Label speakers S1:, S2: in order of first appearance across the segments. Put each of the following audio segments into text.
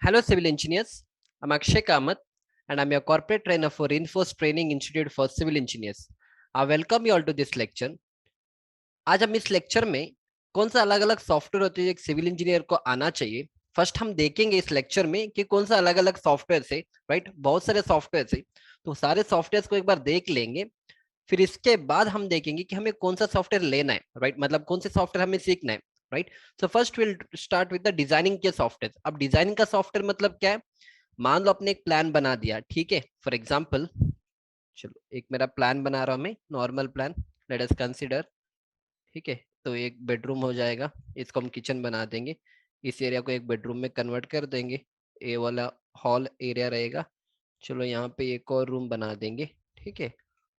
S1: Hello, civil engineers. I'm Akshay Kamath, and I'm your corporate trainer for Reinforced Training Institute for Civil Engineers. I welcome you all to this lecture. आज हम इस lecture में कौन सा अलग अलग software होते हैं जो एक सिविल इंजीनियर को आना चाहिए, फर्स्ट हम देखेंगे इस लेक्चर में कि कौन सा अलग अलग सॉफ्टवेयर से, राइट, बहुत सारे सॉफ्टवेयर से, तो सारे सॉफ्टवेयर को एक बार देख लेंगे। फिर इसके बाद हम देखेंगे कि हमें कौन सा सॉफ्टवेयर लेना है, राइट, मतलब कौन से सॉफ्टवेयर हमें सीखना है, right. So first will start with the designing के सॉफ्टवेयर। अब डिजाइनिंग का सॉफ्टवेयर मतलब क्या है? मान लो आपने एक प्लान बना दिया, ठीक है, फॉर एग्जाम्पल, चलो एक मेरा प्लान बना रहा हूं मैं, normal plan, let us consider, ठीक है। तो एक बेडरूम हो जाएगा, इसको हम किचन बना देंगे, इस एरिया को एक बेडरूम में कन्वर्ट कर देंगे, ए वाला हॉल एरिया रहेगा। चलो यहाँ पे एक और रूम बना देंगे, ठीक है,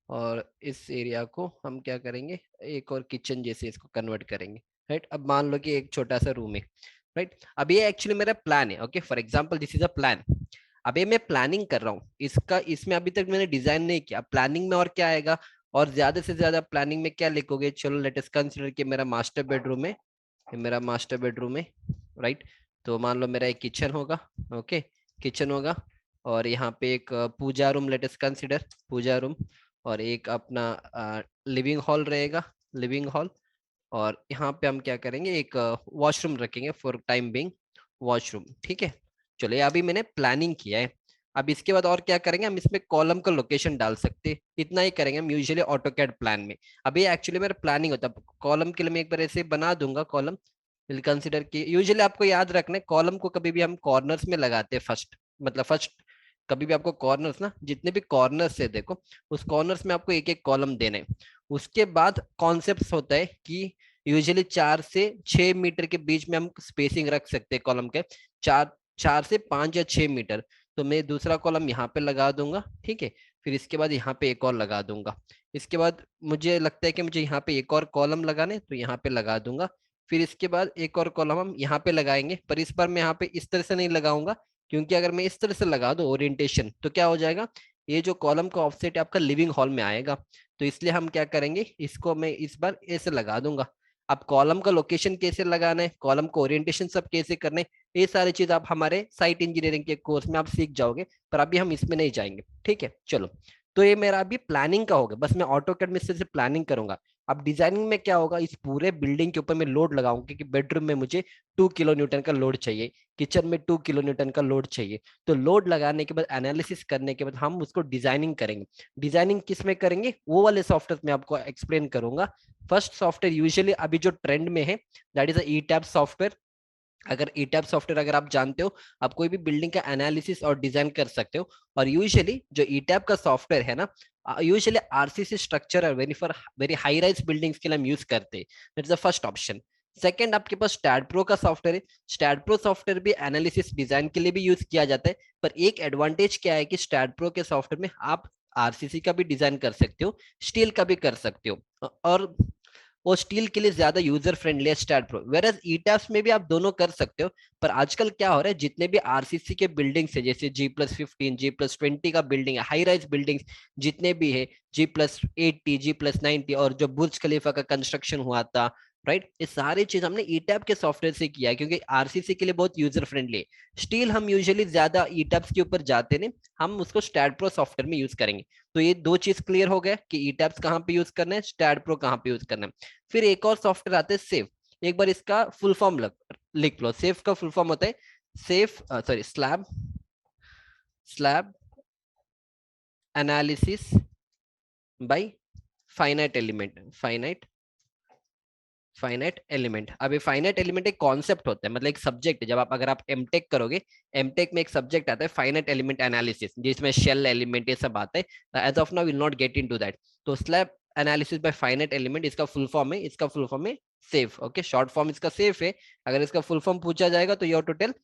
S1: और इस एरिया को हम क्या करेंगे, एक और किचन जैसे इसको कन्वर्ट करेंगे, राइट। अब मान लो कि एक छोटा सा रूम है, राइट। अब ये एक्चुअली मेरा प्लान है, okay, for example this is a plan. अब ये मैं प्लानिंग कर रहा हूँ इसका, इसमें अभी तक मैंने डिजाइन नहीं किया, प्लानिंग में और क्या आएगा, और ज्यादा से ज्यादा प्लानिंग में क्या लिखोगे। चलो लेट अस कंसीडर कि मेरा मास्टर बेडरूम है, ये मेरा मास्टर बेडरूम है, राइट। तो मान लो मेरा एक किचन होगा, ओके, किचन होगा, और यहाँ पे एक पूजा रूम, लेट अस कंसीडर पूजा रूम, और एक अपना लिविंग हॉल रहेगा, लिविंग हॉल, और यहाँ पे हम क्या करेंगे, एक वॉशरूम रखेंगे फॉर टाइम बिंग, वॉशरूम, ठीक है। चलिए अभी मैंने प्लानिंग किया है। अब इसके बाद और क्या करेंगे, हम इसमें कॉलम का लोकेशन डाल सकते हैं, इतना ही करेंगे हम यूजुअली ऑटोकैड प्लान में। अभी एक्चुअली मेरा प्लानिंग होता है, कॉलम के लिए मैं एक बार ऐसे बना दूंगा कॉलम, विल कंसिडर की यूजुअली आपको याद रखना है कॉलम को कभी भी हम कॉर्नर्स में लगाते हैं फर्स्ट, मतलब फर्स्ट कभी भी आपको कॉर्नर्स ना, जितने भी कॉर्नर्स है देखो, उस कॉर्नर्स में आपको एक एक कॉलम देने हैं। उसके बाद कॉन्सेप्ट होता है कि यूजुअली 4 से 6 मीटर के बीच में हम स्पेसिंग रख सकते हैं कॉलम के, 4 4 से 5 या 6 मीटर। तो मैं दूसरा कॉलम यहाँ पे लगा दूंगा, ठीक है। फिर इसके बाद यहाँ पे एक और लगा दूंगा। इसके बाद मुझे लगता है कि मुझे यहाँ पे एक और कॉलम लगाने, तो यहाँ पे लगा दूंगा। फिर इसके बाद एक और कॉलम हम यहाँ पे लगाएंगे, पर इस बार मैं यहाँ पे इस तरह से नहीं लगाऊंगा, क्योंकि अगर मैं इस तरह से लगा दूं ओरिएंटेशन, तो क्या हो जाएगा, ये जो कॉलम का ऑफसेट है आपका लिविंग हॉल में आएगा। तो इसलिए हम क्या करेंगे, इसको मैं इस बार ऐसे लगा दूंगा। अब कॉलम का लोकेशन कैसे लगाना है, कॉलम को ओरिएंटेशन सब कैसे करने, ये सारी चीज आप हमारे साइट इंजीनियरिंग के कोर्स में आप सीख जाओगे, पर अभी हम इसमें नहीं जाएंगे, ठीक है। चलो, तो ये मेरा अभी प्लानिंग का होगा, बस मैं ऑटोकैड में से प्लानिंग करूंगा। अब डिजाइनिंग में क्या होगा, इस पूरे बिल्डिंग के ऊपर मैं लोड लगाऊंगा, क्योंकि बेडरूम में मुझे 2 किलो न्यूटन का लोड चाहिए, किचन में 2 किलो न्यूटन का लोड चाहिए। तो लोड लगाने के बाद एनालिसिस करने के बाद हम उसको डिजाइनिंग करेंगे। डिजाइनिंग किस में करेंगे, वो वाले सॉफ्टवेयर में आपको एक्सप्लेन करूंगा। फर्स्ट सॉफ्टवेयर यूजुअली अभी जो ट्रेंड में है, that is E tab software. अगर ई टैब सॉफ्टवेयर अगर आप जानते हो, आप कोई भी बिल्डिंग का एनालिसिस और डिजाइन कर सकते हो। और यूजुअली जो ई टैब का सॉफ्टवेयर है ना, यूजुअली आरसीसी स्ट्रक्चर और वेरी हाई राइज बिल्डिंग्स के लिए हम यूज करते हैं। That is the first option. Second, आपके पास स्टैड प्रो का सॉफ्टवेयर है। स्टैड प्रो सॉफ्टवेयर भी एनालिसिस डिजाइन के लिए भी यूज किया जाता है, पर एक एडवांटेज क्या है कि स्टैड प्रो के सॉफ्टवेयर में आप आरसीसी का भी डिजाइन कर सकते हो, स्टील का भी कर सकते हो, और वो स्टील के लिए ज्यादा यूजर फ्रेंडली है स्टैड प्रो। वेरएज ईटैप्स में भी आप दोनों कर सकते हो, पर आजकल क्या हो रहा है, जितने भी आरसीसी के बिल्डिंग्स है, जैसे G+15 G+20 का बिल्डिंग है, हाई राइज बिल्डिंग्स जितने भी है, G+80 G+90, और जो बुर्ज खलीफा का कंस्ट्रक्शन हुआ था, राइट, ये सारी चीज हमने ईटैप के सॉफ्टवेयर से किया है, क्योंकि आरसीसी के लिए बहुत यूजर फ्रेंडली है। स्टील हम यूजुअली ज्यादा ईटैप्स के ऊपर जाते नहीं, हम उसको स्टैड प्रो सॉफ्टवेयर में यूज करेंगे। तो ये दो चीज क्लियर हो गया कि ईटैप्स कहाँ पे यूज करना है, स्टैड प्रो कहाँ पे यूज करना है। फिर एक और सॉफ्टवेयर आता है सेफ। एक बार इसका फुल फॉर्म लिख लो। सेफ का फुल फॉर्म होता है safe, sorry, slab slab analysis by finite element, finite element. अब ये फाइनाइट एलिमेंट एक कॉन्सेप्ट होता है, मतलब एक सब्जेक्ट है। जब आप अगर आप एमटेक करोगे, एमटेक में एक सब्जेक्ट आता है फाइनाइट एलिमेंट एनालिसिस, जिसमें शेल एलिमेंट ये सब आता है। As of now will not get into that. तो slab analysis by finite element, इसका फुल फॉर्म है, इसका फुल फॉर्म है सेफ, ओके, शॉर्ट फॉर्म इसका सेफ है। अगर इसका फुल फॉर्म पूछा जाएगा तो you have to tell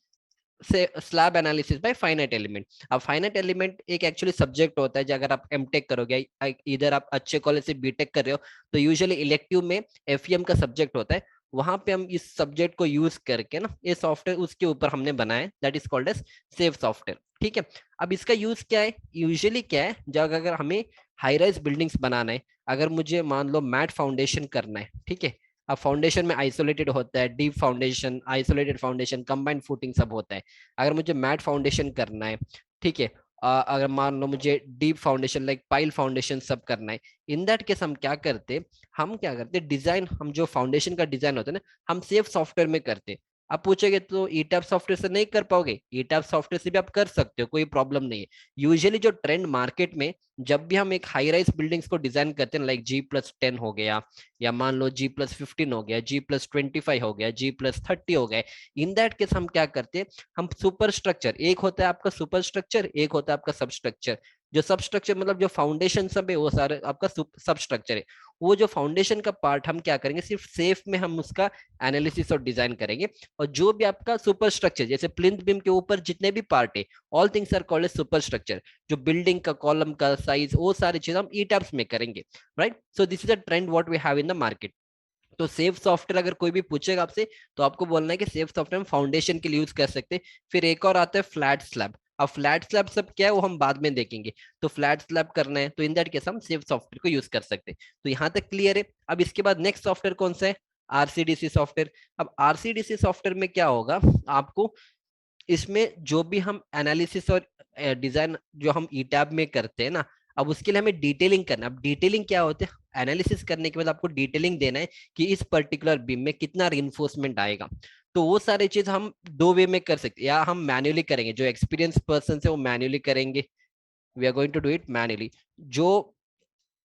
S1: say slab analysis by finite element. अब फाइनाइट एलिमेंट एक एक्चुअली सब्जेक्ट होता है, जो अगर आप एमटेक करोगे, इधर आप अच्छे कॉलेज से बीटेक कर रहे हो, तो यूजुअली इलेक्टिव में एफईएम का सब्जेक्ट होता है। वहां पे हम इस सब्जेक्ट को यूज करके ना, ये सॉफ्टवेयर उसके ऊपर हमने बनाया, that is called as safe software, ठीक है। अब इसका यूज क्या है, यूजुअली क्या है, जब अगर हमें हाई राइज बिल्डिंग्स बनाना है, अगर मुझे मान लो मैट फाउंडेशन करना है, ठीक है, अब फाउंडेशन में आइसोलेटेड होता है, deep foundation, isolated foundation, combined footing सब होता है। अगर मुझे मैट फाउंडेशन करना है, ठीक है, अगर मान लो मुझे deep foundation like pile foundation सब करना है, इन दैट केस हम क्या करते डिजाइन, हम जो फाउंडेशन का डिजाइन होता है ना, हम सेफ सॉफ्टवेयर में करते। आप पूछोगे तो ईटैप सॉफ्टवेयर से नहीं कर पाओगे, ईटैप सॉफ्टवेयर से भी आप कर सकते हो, कोई प्रॉब्लम नहीं है। यूजुअली जो ट्रेंड मार्केट में, जब भी हम एक हाई राइज बिल्डिंग्स को डिजाइन करते हैं, लाइक G+10 हो गया, या मान लो G+15 हो गया, G+25 हो गया, G+30 हो गया, इन दैट केस हम क्या करते हैं, हम सुपर स्ट्रक्चर, एक होता है आपका सुपर स्ट्रक्चर, एक होता है आपका सब स्ट्रक्चर। जो सब स्ट्रक्चर मतलब जो फाउंडेशन सब है वो सारे आपका सब स्ट्रक्चर है। वो जो फाउंडेशन का पार्ट हम क्या करेंगे, सिर्फ सेफ में हम उसका एनालिसिस और डिजाइन करेंगे। और जो भी आपका सुपर स्ट्रक्चर, जैसे प्लिंथ बीम के ऊपर जितने भी पार्ट है, all things are called as super structure. जो बिल्डिंग का कॉलम का साइज, वो सारी चीज हम ईटैप्स में करेंगे, right. So this is a trend what we have in the market. तो सेफ सॉफ्टवेयर अगर कोई भी पूछेगा आपसे, तो आपको बोलना है कि सेफ सॉफ्टवेयर हम फाउंडेशन के लिए यूज कर सकते हैं। फिर एक और आता है फ्लैट स्लैब। अब फ्लैट स्लैब सब क्या है वो हम बाद में देखेंगे। तो फ्लैट स्लैब करना है तो इन दैट केस हम सेफ सॉफ्टवेयर को यूज कर सकते हैं। तो यहाँ तक क्लियर है। अब इसके बाद नेक्स्ट सॉफ्टवेयर कौन सा है, आरसीडीसी सॉफ्टवेयर। अब आरसीडीसी सॉफ्टवेयर में क्या होगा, आपको इसमें जो भी हम एनालिसिस और डिजाइन जो हम ई टैब में करते हैं ना, अब उसके लिए हमें डिटेलिंग करना। अब डिटेलिंग क्या होते हैं, एनालिसिस करने के बाद आपको डिटेलिंग देना है कि इस पर्टिकुलर बीम में कितना रिइंफोर्समेंट आएगा। तो वो सारी चीज हम दो वे में कर सकते हैं, या हम मैन्युअली करेंगे, जो एक्सपीरियंस पर्सन है वो मैन्युअली करेंगे, we are going to do it manually. जो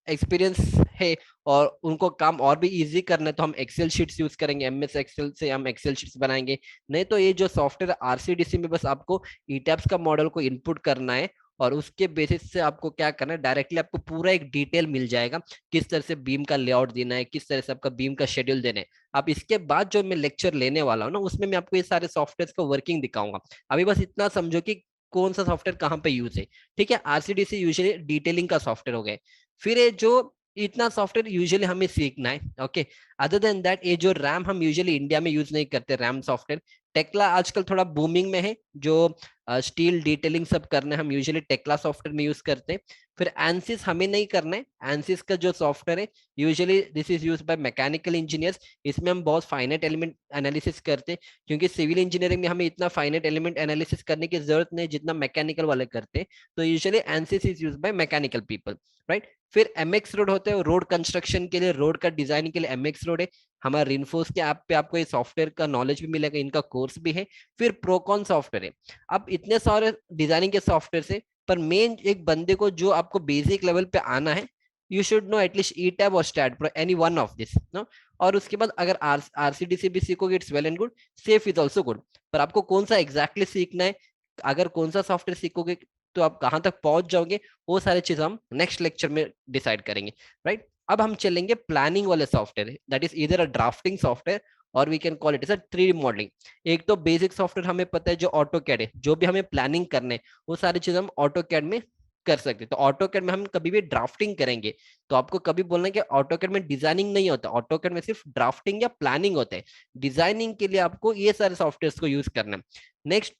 S1: एक्सपीरियंस है और उनको काम और भी इजी करना है, तो हम एक्सेल शीट्स यूज करेंगे, एमएस एक्सेल से हम एक्सेल शीट्स बनाएंगे। नहीं तो ये जो सॉफ्टवेयर आरसीडीसी में बस आपको ईटैप्स का मॉडल को इनपुट करना है, और उसके बेसिस से आपको क्या करना है, डायरेक्टली आपको पूरा एक डिटेल मिल जाएगा, किस तरह से बीम का लेआउट देना है, किस तरह से आपका बीम का शेड्यूल देना है। अब इसके बाद जो मैं लेक्चर लेने वाला हूँ ना, उसमें मैं आपको ये सारे सॉफ्टवेयर को वर्किंग दिखाऊंगा। अभी बस इतना समझो कि कौन सा सॉफ्टवेयर कहाँ पे यूज है, ठीक है। आरसीडीसी यूजुअली डिटेलिंग का सॉफ्टवेयर हो गया। फिर ये जो इतना सॉफ्टवेयर यूजुअली हमें सीखना है, ओके। अदर देन दैट, ये जो रैम हम यूजुअली इंडिया में यूज नहीं करते, रैम सॉफ्टवेयर, टेक्ला आजकल थोड़ा बूमिंग में है। जो स्टील डिटेलिंग सब करना है, हम यूजुअली टेक्ला सॉफ्टवेयर में यूज करते हैं। फिर एनसिस हमें नहीं करना है। एनसिस का जो सॉफ्टवेयर है, usually this is use by mechanical engineers. इसमें हम बहुत फाइनेट एलिमेंट एनालिसिस करते हैं, क्योंकि सिविल इंजीनियरिंग में हमें इतना फाइनेट एलिमेंट एनालिसिस करने की जरूरत नहीं जितना मैकेनिकल वाले करते हैं। तो usually ANSYS is use by mechanical people, right. फिर एमएक्स रोड होते हैं, रोड कंस्ट्रक्शन के लिए, रोड का डिजाइन के लिए एमएक्स रोड है। हमारा रिनफोर्स के ऐप पे आपको ये सॉफ्टवेयर का नॉलेज भी मिलेगा, इनका कोर्स भी है। फिर प्रोकॉन सॉफ्टवेयर है। अब इतने सारे डिजाइनिंग के सॉफ्टवेयर से, पर मेन एक बंदे को जो आपको बेसिक लेवल पे आना है, you should know at least ETABS और STAAD Pro, any one of this, no. और उसके बाद अगर आरसीडीसी भी सीखोगे, it's well and good. SAFE is also good. पर आपको कौन सा एग्जैक्टली सीखना है, अगर कौन सा सॉफ्टवेयर सीखोगे तो आप कहाँ तक पहुंच जाओगे, वो सारी चीज हम नेक्स्ट लेक्चर में डिसाइड करेंगे, राइट। अब हम चलेंगे प्लानिंग वाले सॉफ्टवेयर, दैट इज इधर अ ड्राफ्टिंग सॉफ्टवेयर, और we can call it is a 3D modelling. एक तो बेसिक सॉफ्टवेयर हमें पता है जो ऑटो कैड है, जो भी हमें प्लानिंग करने है वो सारी चीज हम ऑटो कैड में कर सकते हैं। तो ऑटो कैड में हम कभी भी ड्राफ्टिंग करेंगे, तो आपको कभी बोलना है कि ऑटो कैड में डिजाइनिंग नहीं होता, ऑटो कैड में सिर्फ ड्राफ्टिंग या प्लानिंग होता है। डिजाइनिंग के लिए आपको ये सारे सॉफ्टवेयर को यूज करना है। नेक्स्ट,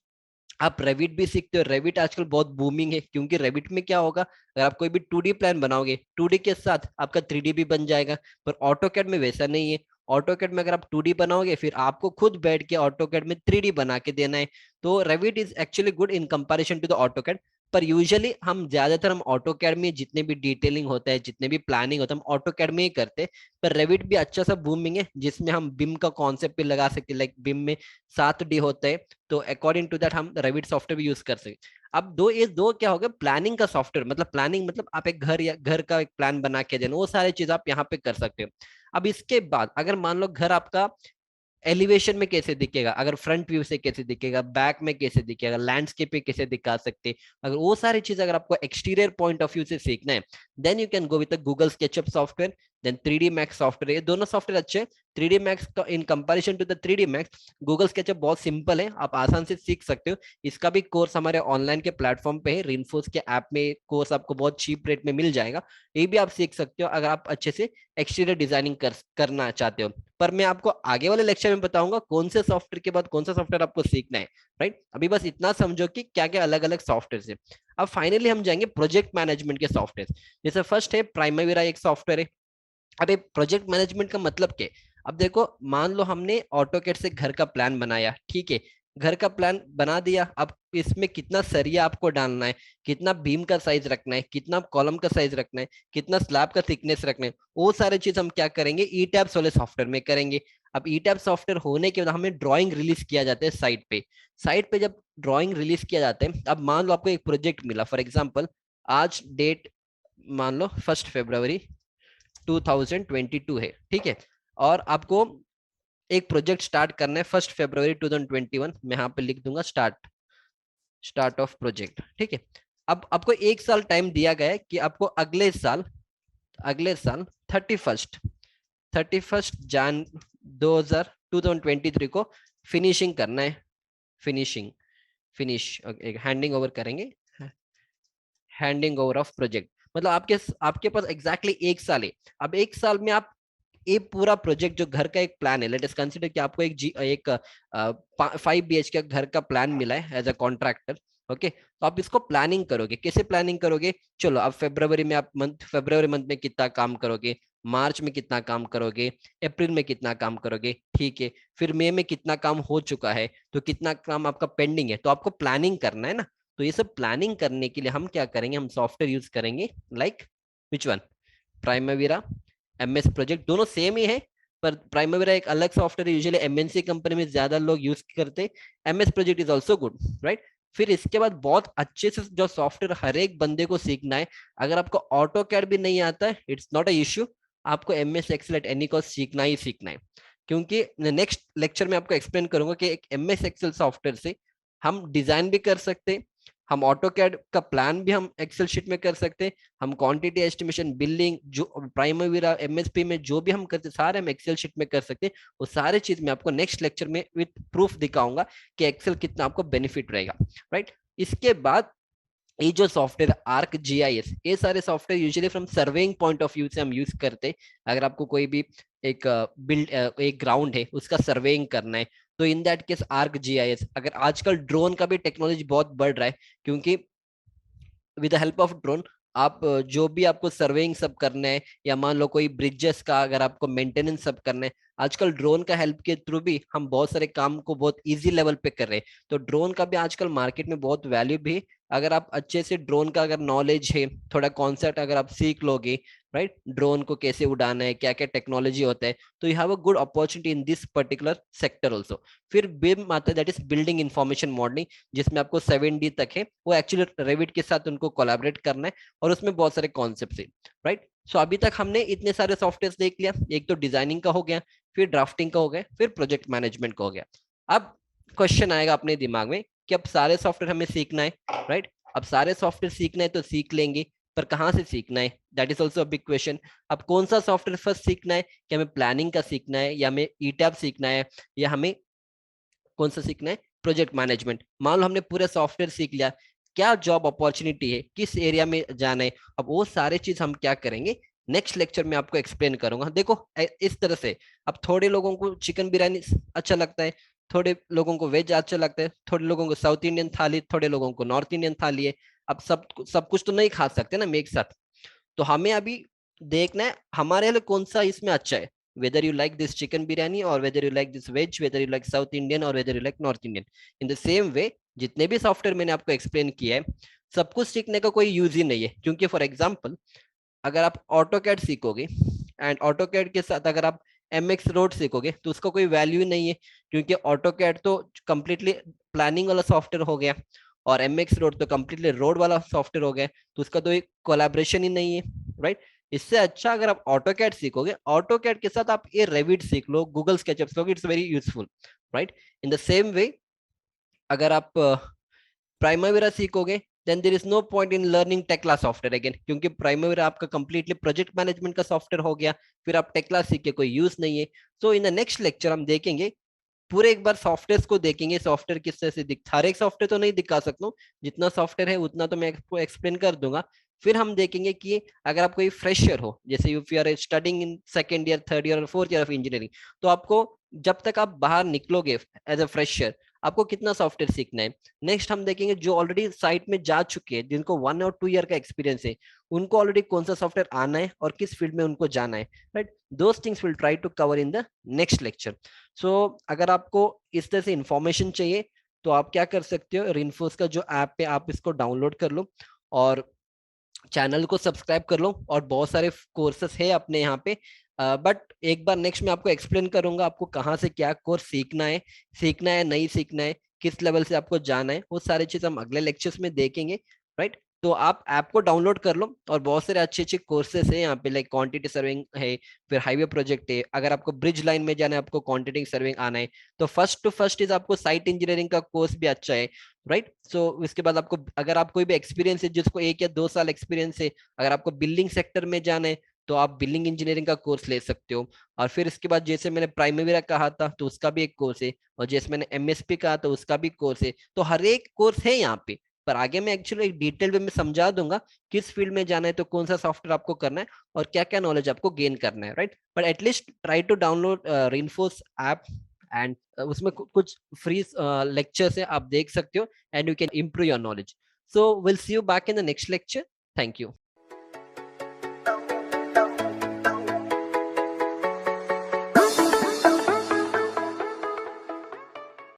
S1: आप रेविट भी सीखते हो। रेविट आजकल बहुत बूमिंग है, क्योंकि रेविट में क्या होगा, अगर आप कोई भी 2D प्लान बनाओगे, 2D के साथ आपका 3D भी बन जाएगा। पर ऑटोकैड में वैसा नहीं है। ऑटोकैड में अगर आप 2D बनाओगे, फिर आपको खुद बैठ के ऑटोकैड में 3D बना के देना है। तो Revit is actually good in comparison to the AutoCAD. पर यूजुअली हम ऑटोकैड में जितने भी डिटेलिंग होता है, जितने भी प्लानिंग होता है, हम ऑटोकैड में ही करते हैं। पर रेविट भी अच्छा सा बूमिंग है, जिसमें हम बिम का कॉन्सेप्ट भी लगा सकते हैं। लाइक बिम में 7D होता है, तो अकॉर्डिंग टू दैट हम रेविट सॉफ्टवेयर भी यूज कर सकते। अब दो क्या हो गया, प्लानिंग का सॉफ्टवेयर, मतलब प्लानिंग मतलब आप एक घर या घर का एक प्लान बना के देना, वो सारी चीज आप यहाँ पे कर सकते हो। अब इसके बाद अगर मान लो घर आपका एलिवेशन में कैसे दिखेगा, अगर फ्रंट व्यू से कैसे दिखेगा, बैक में कैसे दिखेगा, लैंडस्केप पे कैसे दिखा सकते, अगर वो सारी चीज अगर आपको एक्सटीरियर पॉइंट ऑफ व्यू से सीखना है, then you can go with Google SketchUp software, then 3D Max software. ये दोनों सॉफ्टवेयर अच्छे हैं। 3D Max in comparison to the 3D Max, Google SketchUp बहुत सिंपल है, आप आसान से सीख सकते हो। इसका भी कोर्स हमारे ऑनलाइन के प्लेटफॉर्म पे है, रिनफोर्स के ऐप में कोर्स आपको बहुत चीप रेट में मिल जाएगा। ये भी आप सीख सकते हो अगर आप अच्छे से एक्सटीरियर डिजाइनिंग करना चाहते हो। पर मैं आपको आगे वाले लेक्चर में बताऊंगा कौन से सॉफ्टवेयर के बाद कौन सा सॉफ्टवेयर आपको सीखना है, राइट। अभी बस इतना समझो कि क्या क्या अलग अलग सॉफ्टवेयर है। अब फाइनली हम जाएंगे प्रोजेक्ट मैनेजमेंट के सॉफ्टवेयर। जैसे फर्स्ट है प्राइमेरा, एक सॉफ्टवेयर है। अब प्रोजेक्ट मैनेजमेंट का मतलब क्या है, अब देखो, मान लो हमने ऑटोकैड से घर का प्लान बनाया, ठीक है, घर का प्लान बना दिया। अब इसमें कितना सरिया आपको डालना है, कितना बीम का साइज रखना है, कितना कॉलम का साइज रखना है, कितना स्लैब का थिकनेस रखना है, वो सारे चीज हम क्या करेंगे, ई टैब्स वाले सॉफ्टवेयर में करेंगे। अब ई टैब सॉफ्टवेयर होने के बाद हमें ड्राइंग रिलीज किया जाता है साइट पे। साइट पे जब ड्राइंग रिलीज किया जाता है, अब मान लो आपको एक प्रोजेक्ट मिला, फॉर एग्जाम्पल आज डेट मान लो 1 फरवरी 2022 है, ठीक है, और आपको एक प्रोजेक्ट स्टार्ट करना है 1 फरवरी 2021, मैं यहाँ पे लिख दूंगा स्टार्ट ऑफ प्रोजेक्ट, ठीक है। अब आपको 1 साल टाइम दिया गया है कि आपको अगले साल 31 जन 2023 को फिनिशिंग करना है। फिनिश हैंडिंग ओवर करेंगे, हैंडिंग ओवर ऑफ प्रोजेक्ट, मतलब आपके पास एग्जैक्टली 1 साल है। अब 1 साल में आप ये पूरा प्रोजेक्ट जो घर का एक प्लान है, लेट अस कंसीडर कि आपको एक 5 BHK घर का प्लान मिला है एज अ कॉन्ट्रैक्टर, ओके, तो आप इसको प्लानिंग करोगे, कैसे प्लानिंग करोगे, चलो अब फरवरी मंथ में कितना काम करोगे, मार्च में कितना काम करोगे, अप्रैल में कितना काम करोगे, ठीक है, फिर मई में कितना काम हो चुका है, तो कितना काम आपका पेंडिंग है, तो आपको प्लानिंग करना है ना। तो ये सब प्लानिंग करने के लिए हम क्या करेंगे, हम सॉफ्टवेयर यूज करेंगे, like which one, Primavera, MS project, दोनों सेम ही है, पर प्राइमावेरा एक अलग सॉफ्टवेयर, यूजुअली MNC कंपनी में ज्यादा लोग यूज करते। MS project is also good, right. फिर इसके बाद बहुत अच्छे से जो सॉफ्टवेयर हर एक बंदे को सीखना है। अगर आपको ऑटो कैड भी नहीं आता है, इट्स नॉट अ इश्यू, आपको MS Excel at any cost सीखना ही सीखना है, क्योंकि नेक्स्ट लेक्चर में आपको एक्सप्लेन करूंगा कि एक MS एक्सेल सॉफ्टवेयर से हम डिजाइन भी कर सकते हैं, हम ऑटो कैड का प्लान भी हम एक्सेल शीट में कर सकते हैं, हम क्वांटिटी एस्टिमेशन, बिलिंग, जो प्राइमरीरा, MSP में जो भी हम करते सारे हम एक्सेल शीट में कर सकते हैं। वो सारे चीज मैं आपको नेक्स्ट लेक्चर में विद प्रूफ दिखाऊंगा कि एक्सेल कितना आपको बेनिफिट रहेगा, राइट। इसके बाद ये जो सॉफ्टवेयर आर्क GIS, ये सारे software usually from surveying point of view से हम यूज करते हैं। अगर आपको कोई भी एक एक ग्राउंड है उसका सर्वेइंग करना है, तो in that case arc GIS। अगर आजकल ड्रोन का भी टेक्नोलॉजी बहुत बढ़ रहा है, क्योंकि with the help of drone आप जो भी आपको सर्वेइंग सब करना है, या मान लो कोई ब्रिजेस का अगर आपको मेंटेनेंस सब करना है, आजकल ड्रोन का हेल्प के थ्रू भी हम बहुत सारे काम को बहुत इजी लेवल पे कर रहे हैं। तो ड्रोन का भी आजकल मार्केट में बहुत वैल्यू भी, अगर आप अच्छे से ड्रोन का अगर नॉलेज है, थोड़ा कॉन्सेप्ट अगर आप सीख लोगे, राइट, ड्रोन को कैसे उड़ाना है, क्या क्या टेक्नोलॉजी होता है, तो you have a good opportunity in this particular sector also. फिर बिम आता है, that is building information modelling, जिसमें आपको 7D तक है, वो एक्चुअली रेविट के साथ उनको कोलैबोरेट करना है, और उसमें बहुत सारे कॉन्सेप्ट है, राइट। सो अभी तक हमने इतने सारे सॉफ्टवेयर देख लिया, एक तो डिजाइनिंग का हो गया, फिर ड्राफ्टिंग का हो गया, फिर प्रोजेक्ट मैनेजमेंट का हो गया। अब क्वेश्चन आएगा अपने दिमाग में कि अब सारे सॉफ्टवेयर हमें सीखना है, राइट। अब सारे सॉफ्टवेयर सीखना है तो सीख लेंगे, पर कहाँ से सीखना है, that is also big question. अब कौन सा सॉफ्टवेयर फर्स्ट सीखना है, कि हमें प्लानिंग का सीखना है, या हमें ईटैब सीखना है, या हमें कौन सा सीखना है, प्रोजेक्ट मैनेजमेंट। मान लो हमने पूरे सॉफ्टवेयर सीख लिया, क्या जॉब अपॉर्चुनिटी है, किस एरिया में जाना है, अब वो सारे चीज हम क्या करेंगे, नेक्स्ट लेक्चर में आपको एक्सप्लेन करूंगा। देखो इस तरह से, अब थोड़े लोगों को चिकन बिरयानी अच्छा लगता है, थोड़े लोगों को वेज अच्छा लगता है, थोड़े लोगों को साउथ इंडियन थाली, थोड़े लोगों को नॉर्थ इंडियन थाली है। अब सब सब कुछ तो नहीं खा सकते ना एक साथ, तो हमें अभी देखना है हमारे लिए कौन सा इसमें अच्छा है, whether you like this chicken biryani or whether you like this veg, whether you like South Indian or whether you like North Indian। in the same way जितने भी सॉफ्टवेयर मैंने आपको एक्सप्लेन किया है, सब कुछ सीखने का कोई यूज ही नहीं है, क्योंकि फॉर एग्जाम्पल अगर आप ऑटो कैड सीखोगे, एंड ऑटो कैड के साथ अगर आप MX रोड सीखोगे, तो उसका कोई वैल्यू नहीं है, क्योंकि ऑटो कैड तो कम्प्लीटली प्लानिंग वाला सॉफ्टवेयर हो गया, और MX रोड तो कम्प्लीटली रोड वाला सॉफ्टवेयर हो गया, तो उसका तो एक कोलैबोरेशन ही नहीं है, राइट। इससे अच्छा अगर आप ऑटो कैड सीखोगे, ऑटो कैड के साथ आप ये रेविट सीख लो, गूगल स्केचअप सीखोगे, it's very useful, right. In the same way अगर आप प्राइमवेरा सीखोगे, then there is no point in learning Tekla software again, क्योंकि प्राइमवेरा आपका कंप्लीटली प्रोजेक्ट मैनेजमेंट का सॉफ्टवेयर हो गया, फिर आप टेक्ला सीख के कोई यूज नहीं है। सो इन द नेक्स्ट लेक्चर हम देखेंगे, पूरे एक बार सॉफ्टवेयर को देखेंगे, सॉफ्टवेयर किस तरह से दिखता, हर एक सॉफ्टवेयर तो नहीं दिखा सकता हूँ, जितना सॉफ्टवेयर है उतना तो मैं आपको एक्सप्लेन कर दूंगा। फिर हम देखेंगे कि अगर आप कोई फ्रेशर हो, जैसे if you are studying in 2nd year, 3rd year और 4th ईयर ऑफ इंजीनियरिंग, तो आपको जब तक आप बाहर निकलोगे एज अ फ्रेशर, आपको कितना सॉफ्टवेयर सीखना है। नेक्स्ट हम देखेंगे जो ऑलरेडी साइट में जा चुके हैं, जिनको 1 और 2 ईयर का एक्सपीरियंस है, उनको ऑलरेडी कौन सा सॉफ्टवेयर आना है और किस फील्ड में उनको जाना है, right. Those things will try to cover in the next lecture. So अगर आपको इस तरह से इंफॉर्मेशन चाहिए तो आप क्या कर सकते हो, रेनफोर्स का जो ऐप है आप इसको डाउनलोड कर लो और चैनल को सब्सक्राइब कर लो, और बहुत सारे कोर्सेस है अपने यहाँ पे। बट एक बार नेक्स्ट में आपको एक्सप्लेन करूंगा आपको कहाँ से क्या कोर्स सीखना है नहीं सीखना है, किस लेवल से आपको जाना है, वो सारी चीज हम अगले लेक्चर्स में देखेंगे, राइट। तो आप ऐप को डाउनलोड कर लो, और बहुत सारे अच्छे अच्छे कोर्सेस है यहाँ पे, लाइक क्वांटिटी सर्विंग है, फिर हाईवे प्रोजेक्ट है। अगर आपको ब्रिज लाइन में जाना है, आपको क्वांटिटी सर्विंग आना है, तो फर्स्ट टू फर्स्ट इज आपको साइट इंजीनियरिंग का कोर्स भी अच्छा है, राइट। सो इसके बाद आपको, अगर आप कोई भी एक्सपीरियंस है जिसको 1 या 2 साल एक्सपीरियंस है, अगर आपको बिल्डिंग सेक्टर में जाना है तो आप बिल्डिंग इंजीनियरिंग का कोर्स ले सकते हो। और फिर इसके बाद जैसे मैंने प्राइमरी कहा था तो उसका भी एक कोर्स है, और जैसे मैंने एमएसपी कहा तो उसका भी कोर्स है। तो हर एक कोर्स है यहाँ पे, पर आगे मैं एक्चुअली एक डिटेल वे में समझा दूंगा किस फील्ड में जाना है, तो कौन सा सॉफ्टवेयर आपको करना है और क्या क्या नॉलेज आपको गेन करना है, right. But at least try to download Reinforce app, and उसमें कुछ फ्री लेक्चर्स है, आप देख सकते हो, and you can improve your knowledge. So we'll see you back in the next lecture. Thank you.